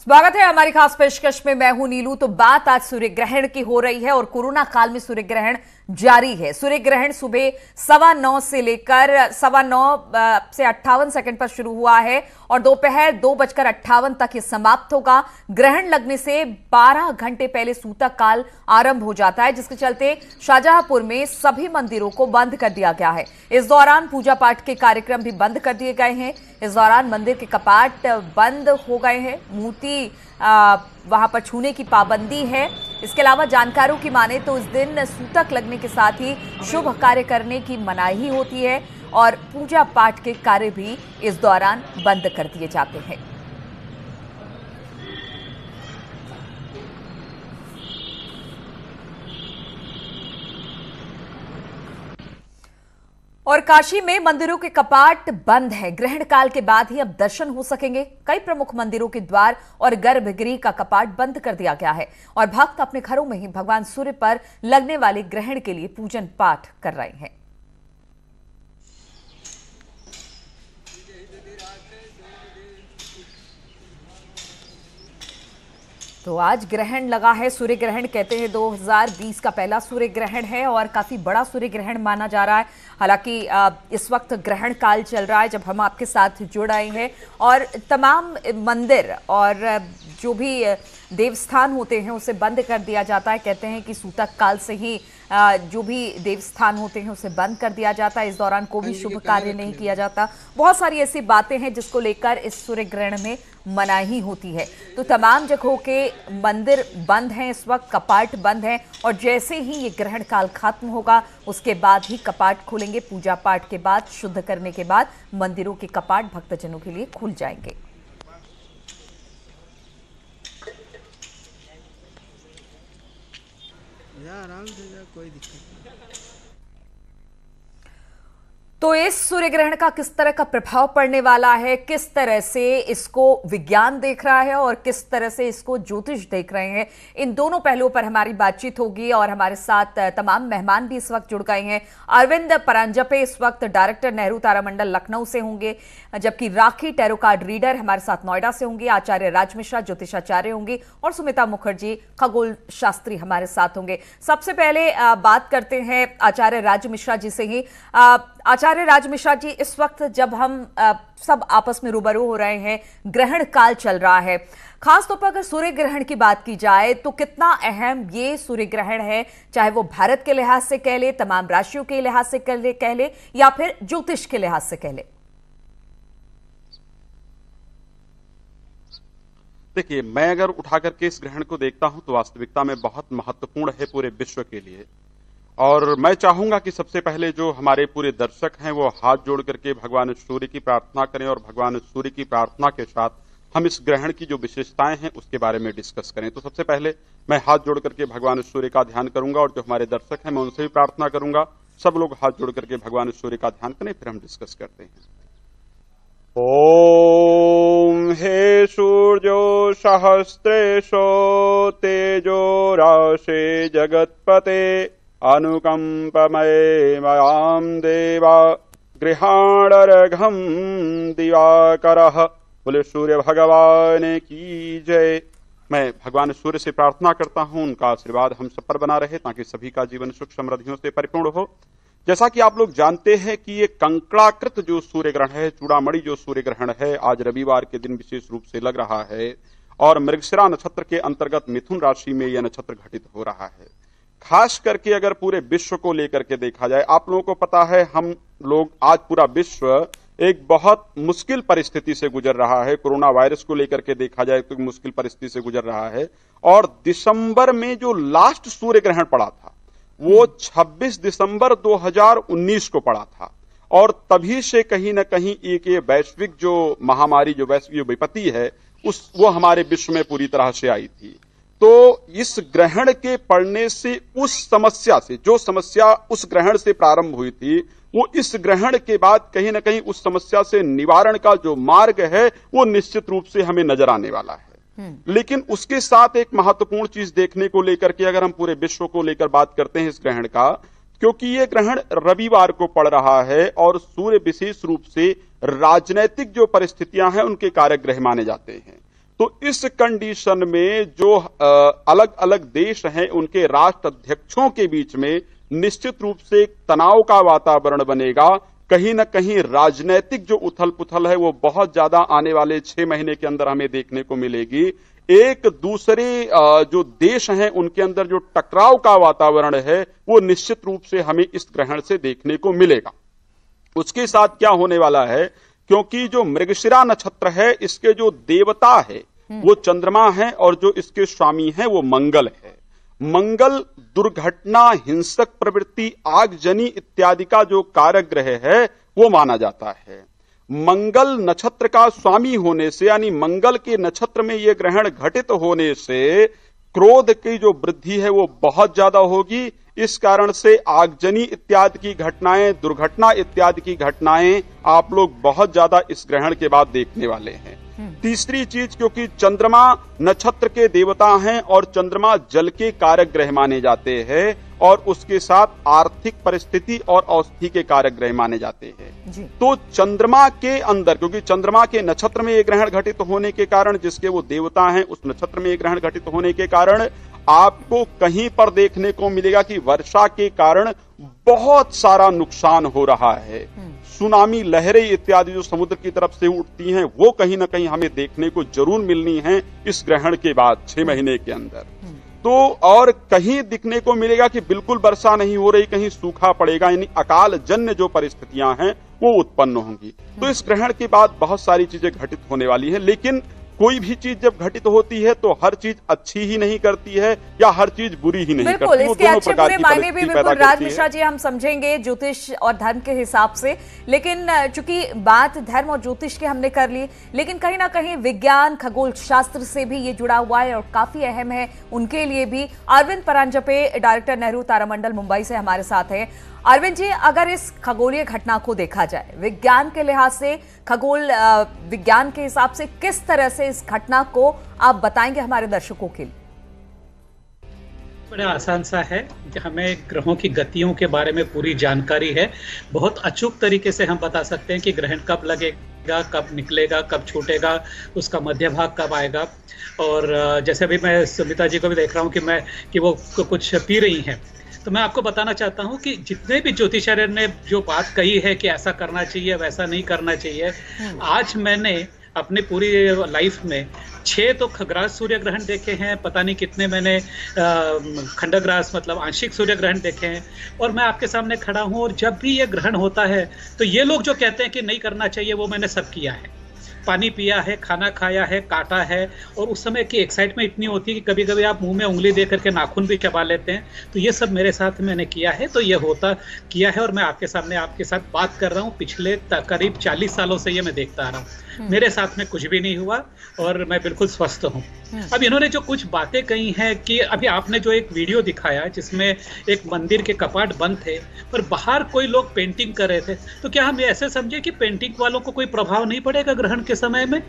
स्वागत है हमारी खास पेशकश में। मैं हूं नीलू। तो बात आज सूर्य ग्रहण की हो रही है और कोरोना काल में सूर्य ग्रहण जारी है। सूर्य ग्रहण सुबह 9:15 से लेकर 9:15 से 58 सेकंड पर शुरू हुआ है और दोपहर 2:58 तक ये समाप्त होगा। ग्रहण लगने से 12 घंटे पहले सूतक काल आरंभ हो जाता है, जिसके चलते शाहजहांपुर में सभी मंदिरों को बंद कर दिया गया है। इस दौरान पूजा पाठ के कार्यक्रम भी बंद कर दिए गए हैं। इस दौरान मंदिर के कपाट बंद हो गए हैं। मूर्ति वहां पर छूने की पाबंदी है। इसके अलावा जानकारों की माने तो इस दिन सूतक लगने के साथ ही शुभ कार्य करने की मनाही होती है और पूजा पाठ के कार्य भी इस दौरान बंद कर दिए जाते हैं। और काशी में मंदिरों के कपाट बंद है। ग्रहण काल के बाद ही अब दर्शन हो सकेंगे। कई प्रमुख मंदिरों के द्वार और गर्भगृह का कपाट बंद कर दिया गया है और भक्त अपने घरों में ही भगवान सूर्य पर लगने वाले ग्रहण के लिए पूजन पाठ कर रहे हैं। तो आज ग्रहण लगा है। सूर्य ग्रहण कहते हैं 2020 का पहला सूर्य ग्रहण है और काफी बड़ा सूर्य ग्रहण माना जा रहा है। हालांकि इस वक्त ग्रहण काल चल रहा है जब हम आपके साथ जुड़ आए हैं और तमाम मंदिर और जो भी देवस्थान होते हैं उसे बंद कर दिया जाता है। कहते हैं कि सूतक काल से ही जो भी देवस्थान होते हैं उसे बंद कर दिया जाता है। इस दौरान कोई भी शुभ कार्य नहीं किया जाता। बहुत सारी ऐसी बातें हैं जिसको लेकर इस सूर्य ग्रहण में मनाही होती है। तो तमाम जगहों के मंदिर बंद हैं, इस वक्त कपाट बंद हैं और जैसे ही ये ग्रहण काल खत्म होगा उसके बाद ही कपाट खुलेंगे। पूजा पाठ के बाद, शुद्ध करने के बाद मंदिरों के कपाट भक्तजनों के लिए खुल जाएंगे। आराम से जा, कोई दिक्कत नहीं। तो इस सूर्य ग्रहण का किस तरह का प्रभाव पड़ने वाला है, किस तरह से इसको विज्ञान देख रहा है और किस तरह से इसको ज्योतिष देख रहे हैं, इन दोनों पहलुओं पर हमारी बातचीत होगी। और हमारे साथ तमाम मेहमान भी इस वक्त जुड़ गए हैं। अरविंद परांजपे इस वक्त डायरेक्टर नेहरू तारामंडल लखनऊ से होंगे, जबकि राखी टैरो कार्ड रीडर हमारे साथ नोएडा से होंगे। आचार्य राज मिश्रा ज्योतिषाचार्य होंगे और सुमिता मुखर्जी खगोल शास्त्री हमारे साथ होंगे। सबसे पहले बात करते हैं आचार्य राज मिश्रा जी से ही। आचार्य राज मिश्रा जी, इस वक्त जब हम सब आपस में रूबरू हो रहे हैं, ग्रहण काल चल रहा है, खासतौर पर अगर सूर्य ग्रहण की बात की जाए तो कितना अहम ये सूर्य ग्रहण है, चाहे वो भारत के लिहाज से कह ले, तमाम राशियों के लिहाज से कह ले या फिर ज्योतिष के लिहाज से कह ले? देखिए, मैं अगर उठा करके इस ग्रहण को देखता हूं तो वास्तविकता में बहुत महत्वपूर्ण है पूरे विश्व के लिए। और मैं चाहूंगा कि सबसे पहले जो हमारे पूरे दर्शक हैं वो हाथ जोड़ करके भगवान सूर्य की प्रार्थना करें और भगवान सूर्य की प्रार्थना के साथ हम इस ग्रहण की जो विशेषताएं हैं उसके बारे में डिस्कस करें। तो सबसे पहले मैं हाथ जोड़ करके भगवान सूर्य का ध्यान करूंगा और जो हमारे दर्शक हैं मैं उनसे भी प्रार्थना करूंगा। सब लोग हाथ जोड़ करके भगवान सूर्य का ध्यान करें, फिर हम डिस्कस करते हैं। ओम हे सूर्यो सहस्रेशो तेजो राशे जगत्पते अनुकंपमये मयाम देवा गृहाणरघम दिवाकरः। बोले सूर्य भगवान की जय। मैं भगवान सूर्य से प्रार्थना करता हूं उनका आशीर्वाद हम सब पर बना रहे ताकि सभी का जीवन सुख समृद्धियों से परिपूर्ण हो। जैसा कि आप लोग जानते हैं कि ये कंकड़ाकृत जो सूर्य ग्रहण है, चूड़ामणि जो सूर्य ग्रहण है, आज रविवार के दिन विशेष रूप से लग रहा है और मृगशिरा नक्षत्र के अंतर्गत मिथुन राशि में यह नक्षत्र घटित हो रहा है। खास करके अगर पूरे विश्व को लेकर के देखा जाए, आप लोगों को पता है हम लोग आज पूरा विश्व एक बहुत मुश्किल परिस्थिति से गुजर रहा है। कोरोना वायरस को लेकर के देखा जाए तो मुश्किल परिस्थिति से गुजर रहा है और दिसंबर में जो लास्ट सूर्य ग्रहण पड़ा था वो 26 दिसंबर 2019 को पड़ा था और तभी से कहीं ना कहीं एक ये वैश्विक जो महामारी, जो वैश्विक विपत्ति है वो हमारे विश्व में पूरी तरह से आई थी। तो इस ग्रहण के पड़ने से उस समस्या से, जो समस्या उस ग्रहण से प्रारंभ हुई थी, वो इस ग्रहण के बाद कहीं ना कहीं उस समस्या से निवारण का जो मार्ग है वो निश्चित रूप से हमें नजर आने वाला है। लेकिन उसके साथ एक महत्वपूर्ण चीज देखने को लेकर के अगर हम पूरे विश्व को लेकर बात करते हैं इस ग्रहण का, क्योंकि ये ग्रहण रविवार को पड़ रहा है और सूर्य विशेष रूप से राजनैतिक जो परिस्थितियां हैं उनके कारक ग्रह माने जाते हैं। तो इस कंडीशन में जो अलग अलग देश हैं उनके राष्ट्र अध्यक्षों के बीच में निश्चित रूप से एक तनाव का वातावरण बनेगा। कहीं ना कहीं राजनीतिक जो उथल पुथल है वो बहुत ज्यादा आने वाले 6 महीने के अंदर हमें देखने को मिलेगी। एक दूसरे जो देश हैं उनके अंदर जो टकराव का वातावरण है वो निश्चित रूप से हमें इस ग्रहण से देखने को मिलेगा। उसके साथ क्या होने वाला है, क्योंकि जो मृगशिरा नक्षत्र है इसके जो देवता है वो चंद्रमा है और जो इसके स्वामी है वो मंगल है। मंगल दुर्घटना, हिंसक प्रवृत्ति, आगजनी इत्यादि का जो कारक ग्रह है वो माना जाता है। मंगल नक्षत्र का स्वामी होने से यानी मंगल के नक्षत्र में यह ग्रहण घटित होने से क्रोध की जो वृद्धि है वो बहुत ज्यादा होगी। इस कारण से आगजनी इत्यादि की घटनाएं, दुर्घटना इत्यादि की घटनाएं आप लोग बहुत ज्यादा इस ग्रहण के बाद देखने वाले हैं। तीसरी चीज, क्योंकि चंद्रमा नक्षत्र के देवता हैं और चंद्रमा जल के कारक ग्रह माने जाते हैं और उसके साथ आर्थिक परिस्थिति और औषधि के कारक ग्रह माने जाते हैं। तो चंद्रमा के अंदर, क्योंकि चंद्रमा के नक्षत्र में ये ग्रहण घटित होने के कारण, जिसके वो देवता हैं उस नक्षत्र में ये ग्रहण घटित होने के कारण आपको कहीं पर देखने को मिलेगा कि वर्षा के कारण बहुत सारा नुकसान हो रहा है। सुनामी लहरें इत्यादि जो समुद्र की तरफ से उठती हैं वो कहीं ना कहीं हमें देखने को जरूर मिलनी है इस ग्रहण के बाद 6 महीने के अंदर। तो और कहीं दिखने को मिलेगा कि बिल्कुल वर्षा नहीं हो रही, कहीं सूखा पड़ेगा, यानी अकाल जन्य जो परिस्थितियां हैं वो उत्पन्न होंगी। तो इस ग्रहण के बाद बहुत सारी चीजें घटित होने वाली हैं, लेकिन कोई भी चीज जब घटित होती है तो हर चीज अच्छी ही नहीं करती है या हर चीज बुरी ही नहीं करती। बिल्कुल, इसके अच्छे बुरे मायने भी बिल्कुल राज मिश्रा जी हम समझेंगे ज्योतिष और धर्म के हिसाब से, लेकिन चूंकि बात धर्म और ज्योतिष की हमने कर ली, लेकिन कहीं ना कहीं विज्ञान खगोल शास्त्र से भी ये जुड़ा हुआ है और काफी अहम है उनके लिए भी। अरविंद परांजपे, डायरेक्टर नेहरू तारामंडल मुंबई से हमारे साथ है। अरविंद जी, अगर इस खगोलीय घटना को देखा जाए विज्ञान के लिहाज से, खगोल विज्ञान के हिसाब से, किस तरह से इस घटना को आप बताएंगे हमारे दर्शकों के लिए? बड़ा आसान सा है कि हमें ग्रहों की गतियों के बारे में पूरी जानकारी है। बहुत अचूक तरीके से हम बता सकते हैं कि ग्रहण कब लगेगा, कब निकलेगा, कब छूटेगा, उसका मध्य भाग कब आएगा। और जैसे अभी मैं सुमिता जी को भी देख रहा हूँ कि वो कुछ पी रही हैं, तो मैं आपको बताना चाहता हूं कि जितने भी ज्योतिषाचार्य ने जो बात कही है कि ऐसा करना चाहिए, वैसा नहीं करना चाहिए, आज मैंने अपनी पूरी लाइफ में 6 तो खग्रास सूर्य ग्रहण देखे हैं, पता नहीं कितने मैंने खंडग्रास मतलब आंशिक सूर्य ग्रहण देखे हैं, और मैं आपके सामने खड़ा हूं। और जब भी ये ग्रहण होता है तो ये लोग जो कहते हैं कि नहीं करना चाहिए वो मैंने सब किया है। पानी पिया है, खाना खाया है, काटा है, और उस समय की एक्साइटमेंट इतनी होती है कि कभी कभी आप मुंह में उंगली दे करके नाखून भी चबा लेते हैं। तो ये सब मेरे साथ मैंने किया है, तो ये होता किया है और मैं आपके सामने आपके साथ बात कर रहा हूँ। पिछले करीब 40 सालों से ये मैं देखता आ रहा हूँ, मेरे साथ में कुछ भी नहीं हुआ और मैं बिल्कुल स्वस्थ हूँ। अब इन्होंने जो कुछ बातें कही हैं कि अभी आपने जो एक वीडियो दिखाया जिसमें एक मंदिर के कपाट बंद थे पर बाहर कोई लोग पेंटिंग कर रहे थे, तो क्या हम ऐसे समझे कि पेंटिंग वालों को कोई प्रभाव नहीं पड़ेगा ग्रहण के समय में?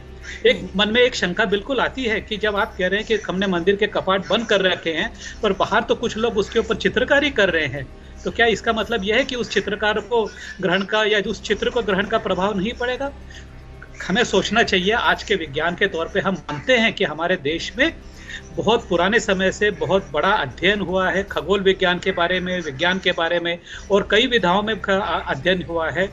एक मन में एक शंका बिल्कुल आती है कि जब आप कह रहे हैं कि हमने मंदिर के कपाट बंद कर रखे हैं पर बाहर तो कुछ लोग उसके ऊपर चित्रकारी कर रहे हैं, तो क्या इसका मतलब यह है कि उस चित्रकार को ग्रहण का या उस चित्र को ग्रहण का प्रभाव नहीं पड़ेगा? हमें सोचना चाहिए। आज के विज्ञान के तौर पे हम मानते हैं कि हमारे देश में बहुत पुराने समय से बहुत बड़ा अध्ययन हुआ है खगोल विज्ञान के बारे में, विज्ञान के बारे में, और कई विधाओं में अध्ययन हुआ है।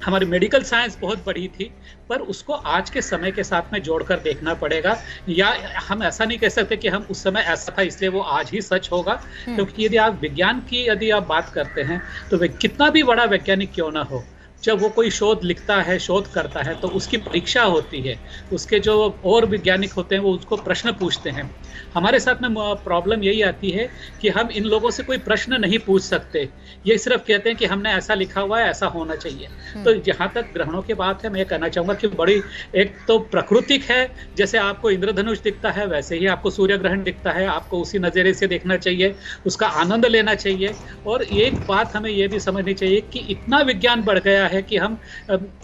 हमारी मेडिकल साइंस बहुत बड़ी थी, पर उसको आज के समय के साथ में जोड़कर देखना पड़ेगा। या हम ऐसा नहीं कह सकते कि हम उस समय ऐसा था इसलिए वो आज ही सच होगा, क्योंकि यदि आप विज्ञान की आप बात करते हैं तो कितना भी बड़ा वैज्ञानिक क्यों ना हो, जब वो कोई शोध लिखता है, शोध करता है, तो उसकी परीक्षा होती है। उसके जो और वैज्ञानिक होते हैं वो उसको प्रश्न पूछते हैं। हमारे साथ में प्रॉब्लम यही आती है कि हम इन लोगों से कोई प्रश्न नहीं पूछ सकते, ये सिर्फ कहते हैं कि हमने ऐसा लिखा हुआ है, ऐसा होना चाहिए। तो जहाँ तक ग्रहणों की बात है, मैं कहना चाहूँगा कि बड़ी एक तो प्राकृतिक है, जैसे आपको इंद्रधनुष दिखता है वैसे ही आपको सूर्य ग्रहण दिखता है, आपको उसी नज़रिए से देखना चाहिए, उसका आनंद लेना चाहिए। और एक बात हमें ये भी समझनी चाहिए कि इतना विज्ञान बढ़ गया है कि हम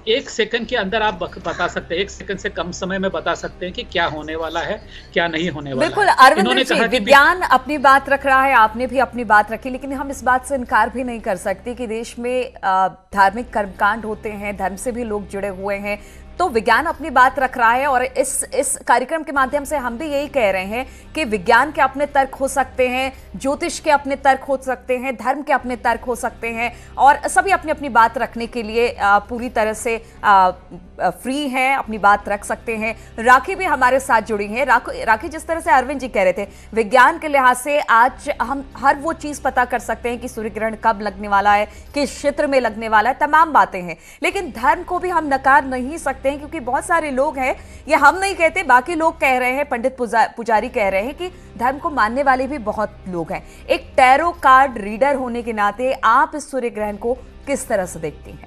1 सेकंड के अंदर आप बता सकते हैं, 1 सेकंड से कम समय में बता सकते हैं कि क्या होने वाला है, क्या नहीं होने वाला। बिल्कुल अरविंद जी, विज्ञान अपनी बात रख रहा है, आपने भी अपनी बात रखी, लेकिन हम इस बात से इनकार भी नहीं कर सकते कि देश में धार्मिक कर्मकांड होते हैं, धर्म से भी लोग जुड़े हुए हैं, तो विज्ञान अपनी बात रख रहा है और इस कार्यक्रम के माध्यम से हम भी यही कह रहे हैं कि विज्ञान के अपने तर्क हो सकते हैं, ज्योतिष के अपने तर्क हो सकते हैं, धर्म के अपने तर्क हो सकते हैं और सभी अपनी अपनी बात रखने के लिए पूरी तरह से फ्री हैं, अपनी बात रख सकते हैं। राखी भी हमारे साथ जुड़ी हैं। राखी, जिस तरह से अरविंद जी कह रहे थे, विज्ञान के लिहाज से आज हम हर वो चीज पता कर सकते हैं कि सूर्य ग्रहण कब लगने वाला है, किस क्षेत्र में लगने वाला है, तमाम बातें हैं। लेकिन धर्म को भी हम नकार नहीं सकते हैं, क्योंकि बहुत सारे लोग हैं, ये हम नहीं कहते, बाकी लोग कह रहे हैं, पंडित पुजारी कह रहे हैं कि धर्म को मानने वाले भी बहुत लोग हैं। एक टैरो कार्ड रीडर होने के नाते आप इस सूर्य ग्रहण को किस तरह से देखती हैं?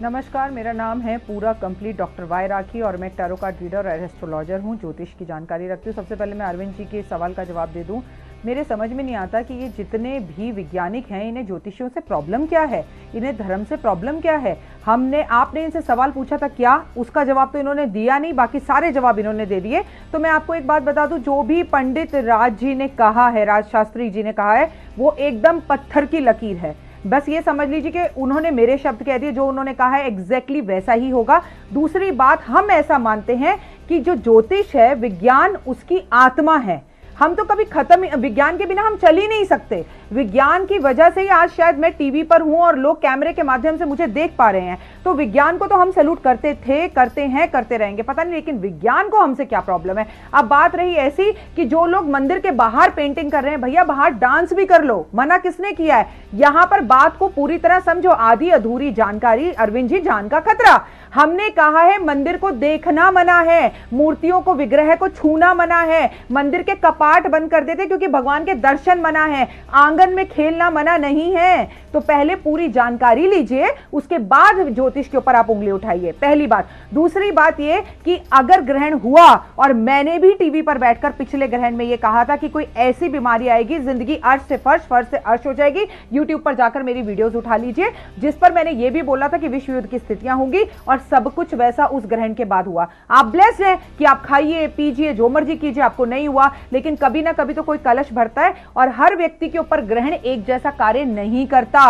नमस्कार, मेरा नाम है पूरा कंप्लीट डॉक्टर वाई राखी और मैं टैरो कार्ड रीडर और एस्ट्रोलॉजर हूँ, ज्योतिष की जानकारी रखती हूँ। सबसे पहले मैं अरविंद जी के सवाल का जवाब दे दूँ। मेरे समझ में नहीं आता कि ये जितने भी वैज्ञानिक हैं, इन्हें ज्योतिषियों से प्रॉब्लम क्या है, इन्हें धर्म से प्रॉब्लम क्या है। आपने इनसे सवाल पूछा था क्या, उसका जवाब तो इन्होंने दिया नहीं, बाकी सारे जवाब इन्होंने दे दिए। तो मैं आपको एक बात बता दूं, जो भी पंडित राज जी ने कहा है, राज शास्त्री जी ने कहा है, वो एकदम पत्थर की लकीर है। बस ये समझ लीजिए कि उन्होंने मेरे शब्द कह दिए, जो उन्होंने कहा है एग्जैक्टली वैसा ही होगा। दूसरी बात, हम ऐसा मानते हैं कि जो ज्योतिष है, विज्ञान उसकी आत्मा है। हम तो कभी खत्म, विज्ञान के बिना हम चल ही नहीं सकते। विज्ञान की वजह से ही आज शायद मैं टीवी पर हूं और लोग कैमरे के माध्यम से मुझे देख पा रहे हैं। तो विज्ञान को तो हम सैल्यूट करते थे, करते हैं, करते रहेंगे, पता नहीं लेकिन विज्ञान को हमसे क्या प्रॉब्लम है। अब बात रही ऐसी कि जो लोग मंदिर के बाहर पेंटिंग कर रहे हैं, भैया बाहर डांस भी कर लो, मना किसने किया है? यहां पर बात को पूरी तरह समझो। आधी अधूरी जानकारी, अरविंद जी, जान का खतरा। हमने कहा है मंदिर को देखना मना है, मूर्तियों को, विग्रह को छूना मना है, मंदिर के कपाट बंद कर देते क्योंकि भगवान के दर्शन मना है, आंगन में खेलना मना नहीं है। तो पहले पूरी जानकारी लीजिए, उसके बाद ज्योतिष के ऊपर आप उंगली उठाइए, पहली बात। दूसरी बात ये कि अगर ग्रहण हुआ, और मैंने भी टीवी पर बैठकर पिछले ग्रहण में ये कहा था कि कोई ऐसी बीमारी आएगी, जिंदगी अर्श से फर्श, फर्श से अर्श हो जाएगी। यूट्यूब पर जाकर मेरी वीडियोस उठा लीजिए, जिस पर मैंने ये भी बोला था कि विश्व युद्ध की स्थितियां होंगी, और सब कुछ वैसा उस ग्रहण के बाद हुआ। आप ब्लेस्ड हैं कि आप खाइए पीजिए जो मर्जी कीजिए, आपको नहीं हुआ, लेकिन कभी ना कभी तो कोई कलश भरता है, और हर व्यक्ति के ऊपर ग्रहण एक जैसा कार्य नहीं करता।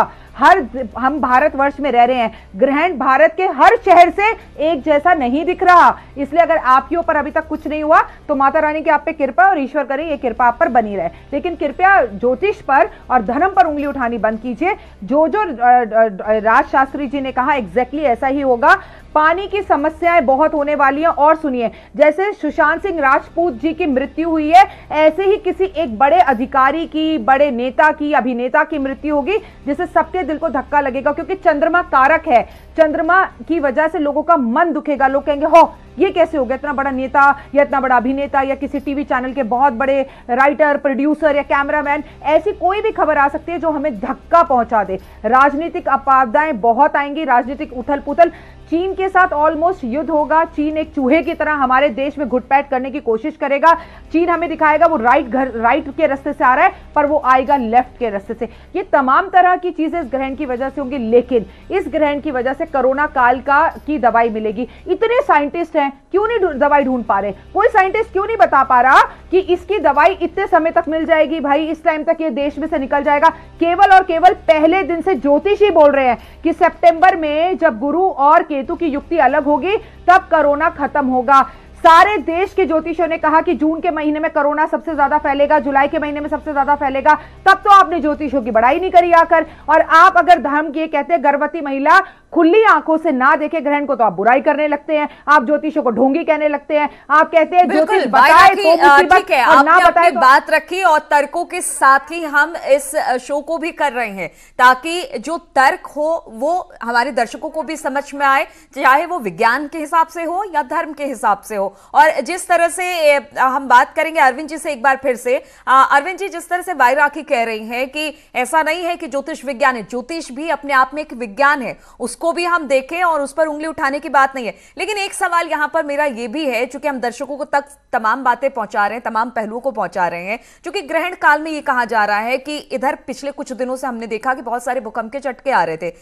हम भारतवर्ष में रह रहे हैं, ग्रहण भारत के हर शहर से एक जैसा नहीं दिख रहा। इसलिए अगर आपके ऊपर अभी तक कुछ नहीं हुआ तो माता रानी की आप पे कृपा, और ईश्वर करे ये कृपा आप पर बनी रहे। लेकिन कृपया ज्योतिष पर और धर्म पर उंगली उठानी बंद कीजिए। जो राज शास्त्री जी ने कहा एग्जैक्टली ऐसा ही होगा। पानी की समस्याएं बहुत होने वाली हैं। और सुनिए, जैसे सुशांत सिंह राजपूत जी की मृत्यु हुई है, ऐसे ही किसी एक बड़े अधिकारी की, बड़े नेता की, अभिनेता की मृत्यु होगी, जिससे सबके दिल को धक्का लगेगा, क्योंकि चंद्रमा कारक है। चंद्रमा की वजह से लोगों का मन दुखेगा। लोग कहेंगे हो ये कैसे हो गया, इतना बड़ा नेता या इतना बड़ा अभिनेता या किसी टीवी चैनल के बहुत बड़े राइटर, प्रोड्यूसर या कैमरामैन, ऐसी कोई भी खबर आ सकती है जो हमें धक्का पहुंचा दे। राजनीतिक आपदाएं बहुत आएंगी, राजनीतिक उथल पुथल। चीन के साथ ऑलमोस्ट युद्ध होगा। चीन एक चूहे की तरह हमारे देश में घुटपैठ करने की कोशिश करेगा। चीन हमें दिखाएगा वो राइट के रास्ते से आ रहा है, पर वो आएगा लेफ्ट के रास्ते से। ये तमाम तरह की चीजें इस ग्रहण की वजह से होंगी, लेकिन इस ग्रहण की वजह से कोरोना काल की दवाई मिलेगी। इतने साइंटिस्ट हैं, क्यों नहीं दवाई ढूंढ पा रहे? कोई साइंटिस्ट क्यों नहीं बता पा रहा कि इसकी दवाई इतने समय तक मिल जाएगी, भाई इस टाइम तक ये देश में से निकल जाएगा? केवल और केवल पहले दिन से ज्योतिष ही बोल रहे हैं कि सितंबर में जब गुरु और केतु की युक्ति अलग होगी, तब कोरोना खत्म होगा। सारे देश के ज्योतिषियों ने कहा कि जून के महीने में कोरोना सबसे ज्यादा फैलेगा, जुलाई के महीने में सबसे ज्यादा फैलेगा। तब तो आपने ज्योतिषियों की बड़ाई नहीं करी आकर। और आप अगर धर्म की कहते हैं गर्भवती महिला खुली आंखों से ना देखे ग्रहण को, तो आप बुराई करने लगते हैं, आप ज्योतिषों को ढोंगी कहने लगते हैं, आप कहते हैं ज्योतिष बताए तो मुसीबत और ना बताए तो। बात रखी और तर्कों के साथ ही हम इस शो को भी कर रहे हैं, ताकि जो तर्क हो वो हमारे दर्शकों को भी समझ में आए, चाहे वो विज्ञान के हिसाब से हो या धर्म के हिसाब से हो। और जिस तरह से हम बात करेंगे अरविंद जी से एक बार फिर से। अरविंद जी, जिस तरह से वाई राखी कह रही हैं कि ऐसा नहीं है कि ज्योतिष विज्ञान है, ज्योतिष भी अपने आप में एक विज्ञान है, उसको भी हम देखें और उस पर उंगली उठाने की बात नहीं है। लेकिन एक सवाल यहां पर मेरा यह भी है, चूंकि हम दर्शकों को तक तमाम बातें पहुंचा रहे हैं, तमाम पहलुओं को पहुंचा रहे हैं, क्योंकि ग्रहण काल में यह कहा जा रहा है कि इधर पिछले कुछ दिनों से हमने देखा कि बहुत सारे भूकंप के झटके आ रहे थे।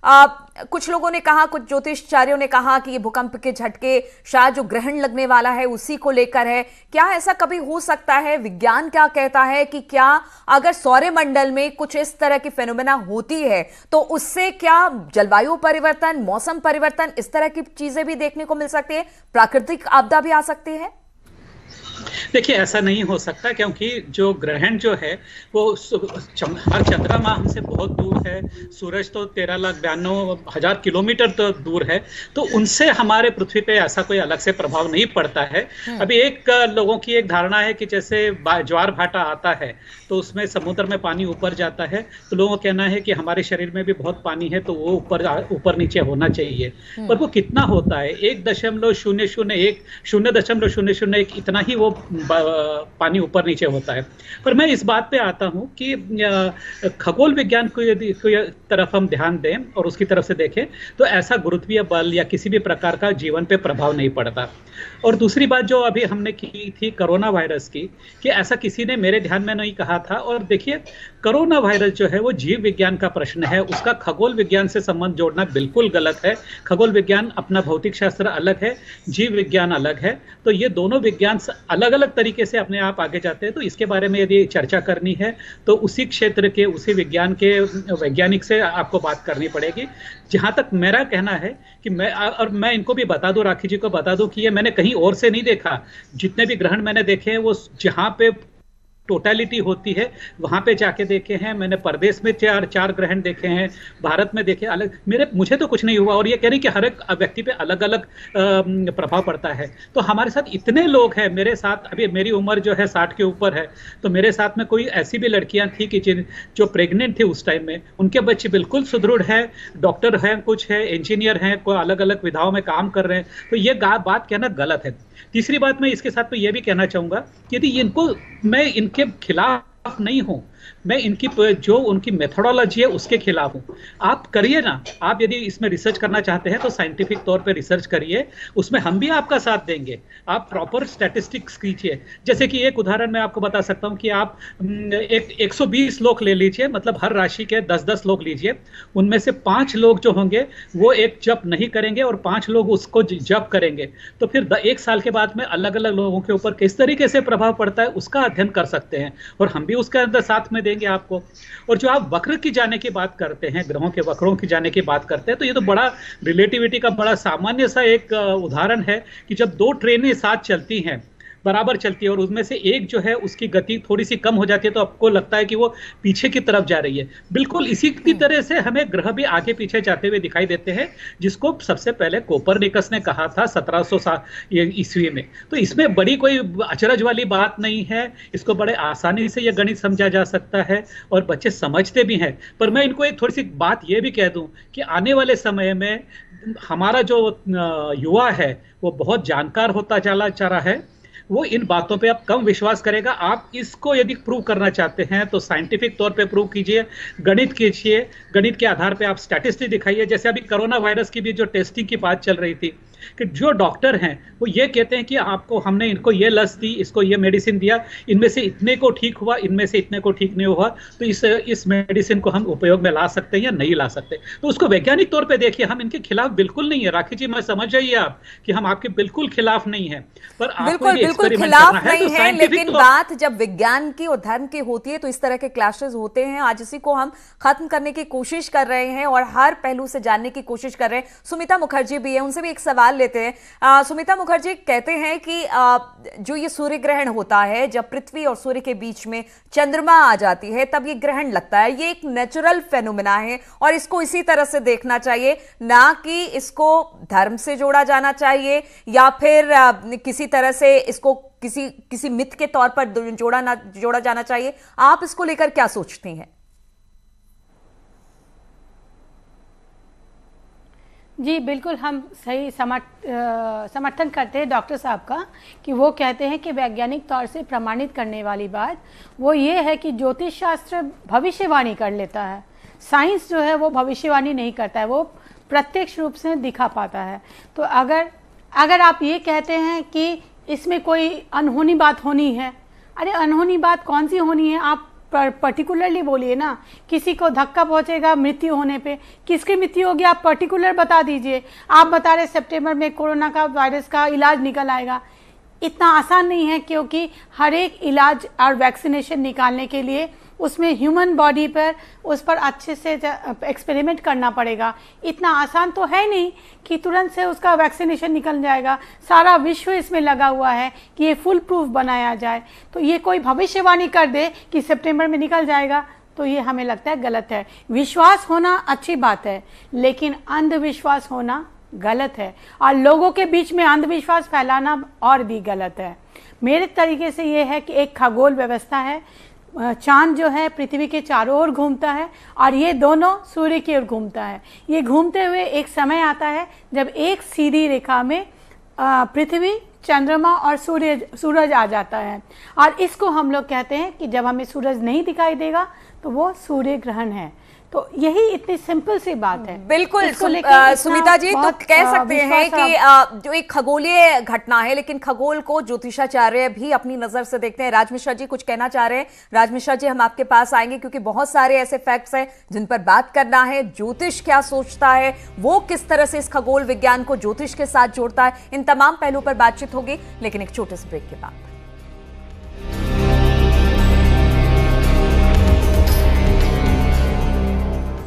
कुछ लोगों ने कहा, कुछ ज्योतिषचार्यों ने कहा कि ये भूकंप के झटके शायद जो ग्रहण लगने वाला है उसी को लेकर है। क्या ऐसा कभी हो सकता है? विज्ञान क्या कहता है कि क्या अगर सौरमंडल में कुछ इस तरह की फेनोमेना होती है तो उससे क्या जलवायु परिवर्तन, मौसम परिवर्तन, इस तरह की चीजें भी देखने को मिल सकती है, प्राकृतिक आपदा भी आ सकती है? देखिए, ऐसा नहीं हो सकता, क्योंकि जो ग्रहण जो है वो हर चंद्रमा हमसे बहुत दूर है। सूरज तो 13,92,000 किलोमीटर तो दूर है, तो उनसे हमारे पृथ्वी पे ऐसा कोई अलग से प्रभाव नहीं पड़ता है। अभी लोगों की एक धारणा है कि जैसे ज्वार भाटा आता है तो उसमें समुद्र में पानी ऊपर जाता है, तो लोगों का कहना है कि हमारे शरीर में भी बहुत पानी है तो वो ऊपर नीचे होना चाहिए, पर वो कितना होता है? 0.001 इतना ही वो पानी ऊपर नीचे होता है। पर मैं इस बात पे आता हूं कि खगोल विज्ञान को यदि तरफ हम ध्यान दें और उसकी तरफ से देखें तो ऐसा गुरुत्वीय बल या किसी भी प्रकार का जीवन पे प्रभाव नहीं पड़ता। और दूसरी बात जो अभी हमने की थी कोरोना वायरस की, कि ऐसा किसी ने मेरे ध्यान में नहीं कहा था। और देखिए, कोरोना वायरस जो है वो जीव विज्ञान का प्रश्न है, उसका खगोल विज्ञान से संबंध जोड़ना बिल्कुल गलत है। खगोल विज्ञान अपना भौतिक शास्त्र अलग है, जीव विज्ञान अलग है, तो ये दोनों विज्ञान अलग अलग तरीके से अपने आप आगे जाते हैं। तो इसके बारे में यदि चर्चा करनी है तो उसी क्षेत्र के, उसी विज्ञान के वैज्ञानिक से आपको बात करनी पड़ेगी। जहां तक मेरा कहना है कि मैं इनको भी बता दूं, राखी जी को बता दूं कि ये मैंने कहीं और से नहीं देखा। जितने भी ग्रहण मैंने देखे हैं वो जहां पे टोटलिटी होती है वहां पे जाके देखे हैं। मैंने परदेश में चार ग्रहण देखे हैं, भारत में देखे अलग। मुझे तो कुछ नहीं हुआ, और ये कह रही कि हर एक व्यक्ति पे अलग अलग प्रभाव पड़ता है। तो हमारे साथ इतने लोग हैं, मेरे साथ अभी मेरी उम्र जो है 60 के ऊपर है, तो मेरे साथ में कोई ऐसी भी लड़कियां थी कि जो प्रेग्नेंट थी उस टाइम में, उनके बच्चे बिल्कुल सुदृढ़ है, डॉक्टर हैं, कुछ है, इंजीनियर हैं, कोई अलग अलग विधाओं में काम कर रहे हैं। तो ये बात कहना गलत है। तीसरी बात मैं इसके साथ में ये भी कहना चाहूंगा कि यदि मैं इनके खिलाफ नहीं हूं, मैं उनकी मेथोडोलॉजी है उसके खिलाफ हूं। आप करिए ना, आप यदि इसमें रिसर्च करना चाहते हैं तो साइंटिफिक तौर पे रिसर्च करिए, उसमें हम भी आपका साथ देंगे। आप प्रॉपर स्टैटिस्टिक्स कीजिए। जैसे कि एक उदाहरण मैं आपको बता सकता हूं कि आप 120 लोग ले लीजिए, मतलब हर राशि के 10-10 लोग लीजिए। उनमें से 5 लोग जो होंगे वो एक जप नहीं करेंगे और 5 लोग उसको जप करेंगे, तो फिर 1 साल के बाद में अलग अलग लोगों के ऊपर किस तरीके से प्रभाव पड़ता है उसका अध्ययन कर सकते हैं, और हम भी उसके अंदर साथ में देंगे आपको। और जो आप वक्र की जाने की बात करते हैं, ग्रहों के वक्रों की जाने की बात करते हैं, तो ये तो बड़ा रिलेटिविटी का बड़ा सामान्य सा एक उदाहरण है कि जब 2 ट्रेनें साथ चलती हैं, बराबर चलती है, और उसमें से एक जो है उसकी गति थोड़ी सी कम हो जाती है तो आपको लगता है कि वो पीछे की तरफ जा रही है। बिल्कुल इसी की तरह से हमें ग्रह भी आगे पीछे जाते हुए दिखाई देते हैं, जिसको सबसे पहले कोपरनिकस ने कहा था 1700 ईस्वी में। तो इसमें बड़ी कोई अचरज वाली बात नहीं है, इसको बड़े आसानी से यह गणित समझा जा सकता है और बच्चे समझते भी हैं। पर मैं इनको एक थोड़ी सी बात ये भी कह दूं कि आने वाले समय में हमारा जो युवा है वो बहुत जानकार होता चला जा रहा है, वो इन बातों पे अब कम विश्वास करेगा। आप इसको यदि प्रूव करना चाहते हैं तो साइंटिफिक तौर पे प्रूव कीजिए, गणित कीजिए, गणित के आधार पे आप स्टैटिस्टिक्स दिखाइए। जैसे अभी कोरोना वायरस की भी जो टेस्टिंग की बात चल रही थी कि जो डॉक्टर हैं वो ये कहते हैं कि हमने इनको ये लस दी, इसको ये मेडिसिन दिया, इनमें से इतने को ठीक हुआ, इनमें से इतने को ठीक नहीं हुआ, तो इस मेडिसिन को हम उपयोग में ला सकते हैं या नहीं ला सकते। तो उसको वैज्ञानिक तौर पे देखिए, हम इनके खिलाफ बिल्कुल नहीं है। राखी जी, मैं समझ जाइए आप कि हम आपके बिल्कुल खिलाफ नहीं है, पर बिल्कुल खिलाफ नहीं है, लेकिन बात जब विज्ञान की और धर्म की होती है तो इस तरह के क्लैशेस होते हैं। आज इसी को हम खत्म करने की कोशिश कर रहे हैं और हर पहलू से जानने की कोशिश कर रहे हैं। सुमिता मुखर्जी भी है, उनसे भी एक सवाल लेते हैं। सुमिता मुखर्जी कहते हैं कि जो ये सूर्य ग्रहण होता है, जब पृथ्वी और सूर्य के बीच में चंद्रमा आ जाती है तब ये ग्रहण लगता है। ये एक नेचुरल फेनोमेना है और इसको इसी तरह से देखना चाहिए, ना कि इसको धर्म से जोड़ा जाना चाहिए या फिर किसी तरह से इसको किसी मिथ के तौर पर जोड़ा जाना चाहिए। आप इसको लेकर क्या सोचती हैं? जी बिल्कुल, हम सही समर्थन करते हैं डॉक्टर साहब का कि वो कहते हैं कि वैज्ञानिक तौर से प्रमाणित करने वाली बात वो ये है कि ज्योतिष शास्त्र भविष्यवाणी कर लेता है, साइंस जो है वो भविष्यवाणी नहीं करता है, वो प्रत्यक्ष रूप से दिखा पाता है। तो अगर आप ये कहते हैं कि इसमें कोई अनहोनी बात होनी है, अरे अनहोनी बात कौन सी होनी है? आप पर्टिकुलरली बोलिए ना, किसी को धक्का पहुंचेगा मृत्यु होने पे, किसकी मृत्यु होगी आप पर्टिकुलर बता दीजिए। आप बता रहे सितंबर में कोरोना का वायरस का इलाज निकल आएगा, इतना आसान नहीं है, क्योंकि हर एक इलाज और वैक्सीनेशन निकालने के लिए उसमें ह्यूमन बॉडी पर उस पर अच्छे से एक्सपेरिमेंट करना पड़ेगा। इतना आसान तो है नहीं कि तुरंत से उसका वैक्सीनेशन निकल जाएगा। सारा विश्व इसमें लगा हुआ है कि ये फुल प्रूफ बनाया जाए। तो ये कोई भविष्यवाणी कर दे कि सितंबर में निकल जाएगा, तो ये हमें लगता है गलत है। विश्वास होना अच्छी बात है, लेकिन अंधविश्वास होना गलत है, और लोगों के बीच में अंधविश्वास फैलाना और भी गलत है। मेरे तरीके से ये है कि एक खगोल व्यवस्था है, चांद जो है पृथ्वी के चारों ओर घूमता है और ये दोनों सूर्य की ओर घूमता है। ये घूमते हुए एक समय आता है जब एक सीधी रेखा में पृथ्वी, चंद्रमा और सूरज आ जाता है, और इसको हम लोग कहते हैं कि जब हमें सूरज नहीं दिखाई देगा तो वो सूर्य ग्रहण है। तो यही इतनी सिंपल सी बात है। बिल्कुल सुमिता जी, तो कह सकते हैं कि जो एक खगोलीय घटना है, लेकिन खगोल को ज्योतिषाचार्य भी अपनी नजर से देखते हैं। राज मिश्रा जी कुछ कहना चाह रहे हैं। राज मिश्रा जी, हम आपके पास आएंगे क्योंकि बहुत सारे ऐसे फैक्ट्स हैं जिन पर बात करना है। ज्योतिष क्या सोचता है, वो किस तरह से इस खगोल विज्ञान को ज्योतिष के साथ जोड़ता है, इन तमाम पहलुओं पर बातचीत होगी, लेकिन एक छोटे से ब्रेक के बाद।